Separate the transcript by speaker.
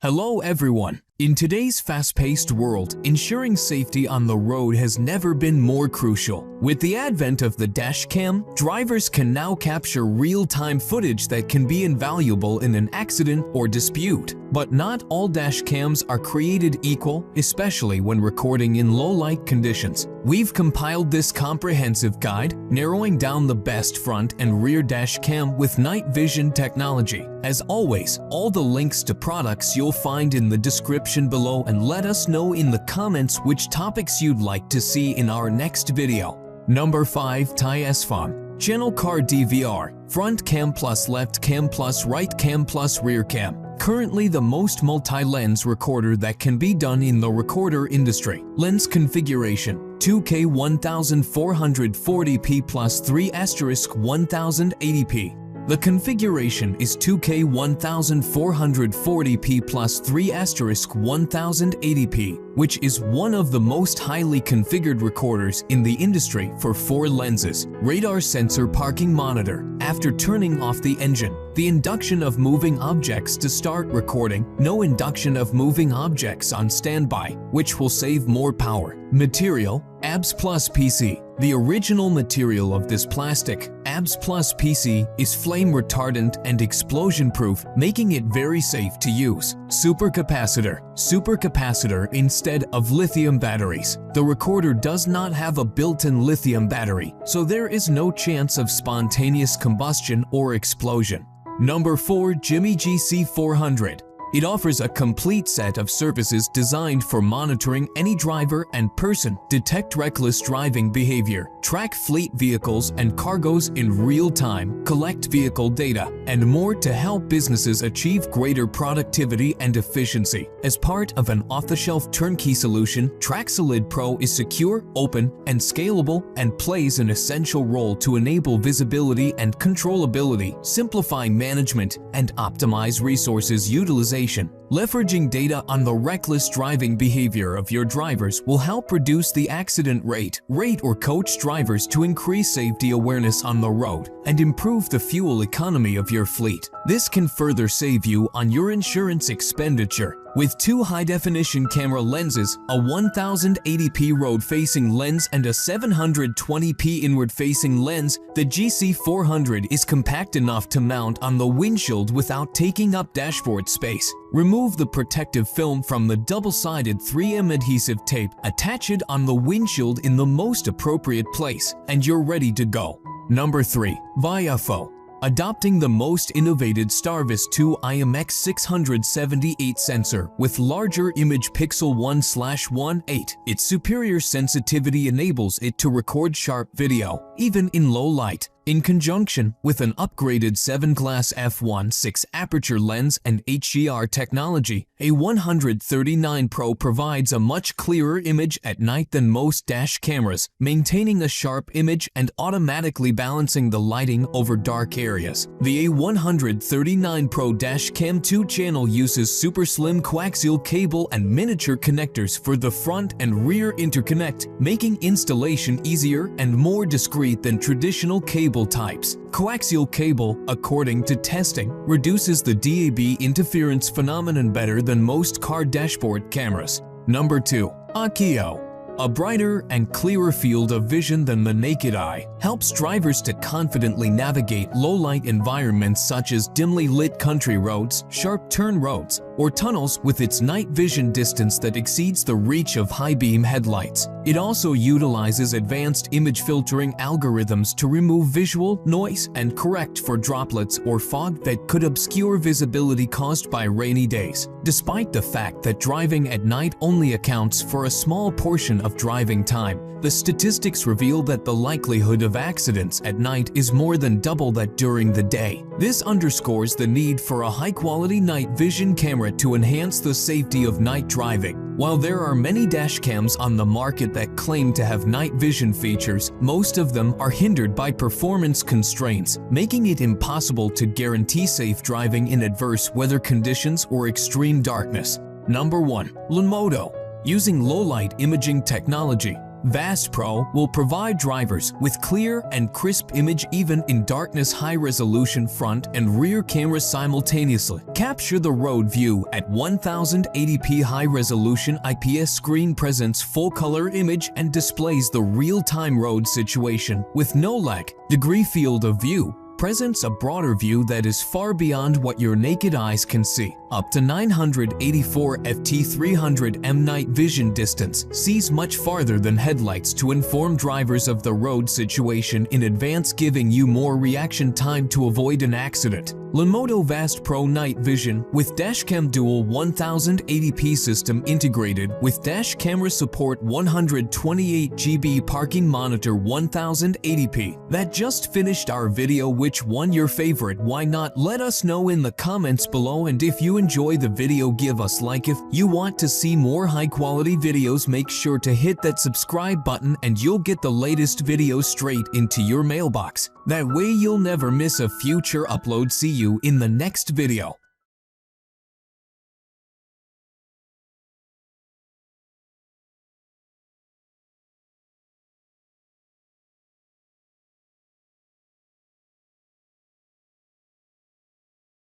Speaker 1: Hello everyone. In today's fast-paced world, ensuring safety on the road has never been more crucial. With the advent of the dash cam, drivers can now capture real-time footage that can be invaluable in an accident or dispute. But not all dash cams are created equal, especially when recording in low-light conditions. We've compiled this comprehensive guide, narrowing down the best front and rear dash cam with night vision technology. As always, all the links to products you'll find in the description below, and let us know in the comments which topics you'd like to see in our next video. Number 5. TheBestFive Channel Car DVR Front Cam plus Left Cam plus Right Cam plus Rear Cam. Currently the most multi-lens recorder that can be done in the recorder industry. Lens configuration 2K 1440p plus 3*1080p. The configuration is 2K 1440p plus 3*1080p, which is one of the most highly configured recorders in the industry for 4 lenses. Radar sensor parking monitor. After turning off the engine, the induction of moving objects to start recording. No induction of moving objects on standby, which will save more power. Material: ABS plus PC. The original material of this plastic, ABS plus PC, is flame retardant and explosion proof, making it very safe to use. Supercapacitor. Supercapacitor instead of lithium batteries. The recorder does not have a built-in lithium battery, so there is no chance of spontaneous combustion or explosion. Number 4. Jimmy GC400. It offers a complete set of services designed for monitoring any driver and person, detect reckless driving behavior, track fleet vehicles and cargoes in real time, collect vehicle data, and more to help businesses achieve greater productivity and efficiency. As part of an off-the-shelf turnkey solution, TrackSolid Pro is secure, open, and scalable, and plays an essential role to enable visibility and controllability, simplify management, and optimize resources utilization. Leveraging data on the reckless driving behavior of your drivers will help reduce the accident rate, or coach drivers to increase safety awareness on the road and improve the fuel economy of your fleet. This can further save you on your insurance expenditure. With 2 high-definition camera lenses, a 1080p road-facing lens and a 720p inward-facing lens, the GC400 is compact enough to mount on the windshield without taking up dashboard space. Remove the protective film from the double-sided 3M adhesive tape, attach it on the windshield in the most appropriate place, and you're ready to go. Number 3. TheBestFive. Adopting the most innovative Starvis 2 IMX678 sensor with larger image pixel 1/18. Its superior sensitivity enables it to record sharp video, even in low light. In conjunction with an upgraded 7-glass f1.6 aperture lens and HDR technology, a 139 Pro provides a much clearer image at night than most dash cameras, maintaining a sharp image and automatically balancing the lighting over dark areas. The A139 Pro dash cam 2-channel uses super slim coaxial cable and miniature connectors for the front and rear interconnect, making installation easier and more discreet than traditional cable types. Coaxial cable, according to testing, reduces the DAB interference phenomenon better than most car dashboard cameras. Number 2. Akio. A brighter and clearer field of vision than the naked eye helps drivers to confidently navigate low-light environments such as dimly lit country roads, sharp turn roads, or tunnels with its night vision distance that exceeds the reach of high-beam headlights. It also utilizes advanced image filtering algorithms to remove visual noise and correct for droplets or fog that could obscure visibility caused by rainy days. Despite the fact that driving at night only accounts for a small portion of driving time, the statistics reveal that the likelihood of accidents at night is more than double that during the day. This underscores the need for a high-quality night vision camera to enhance the safety of night driving. While there are many dash cams on the market that claim to have night vision features, most of them are hindered by performance constraints, making it impossible to guarantee safe driving in adverse weather conditions or extreme darkness. Number 1. Lenmodo. Using low-light imaging technology, Vast Pro will provide drivers with clear and crisp image even in darkness, high-resolution front and rear cameras simultaneously. Capture the road view at 1080p high-resolution IPS screen, presents full-color image and displays the real-time road situation with no lag. Degree field of view presents a broader view that is far beyond what your naked eyes can see. Up to 984 ft 300 m night vision distance sees much farther than headlights to inform drivers of the road situation in advance, giving you more reaction time to avoid an accident. Lemoto Vast Pro Night Vision with Dashcam Dual 1080p system integrated with dash camera support, 128GB parking monitor 1080p. That just finished our video. Which one your favorite? Why not? Let us know in the comments below, and if you enjoy the video, give us like. If you want to see more high quality videos, make sure to hit that subscribe button and you'll get the latest videos straight into your mailbox. That way you'll never miss a future upload. See you in the next video.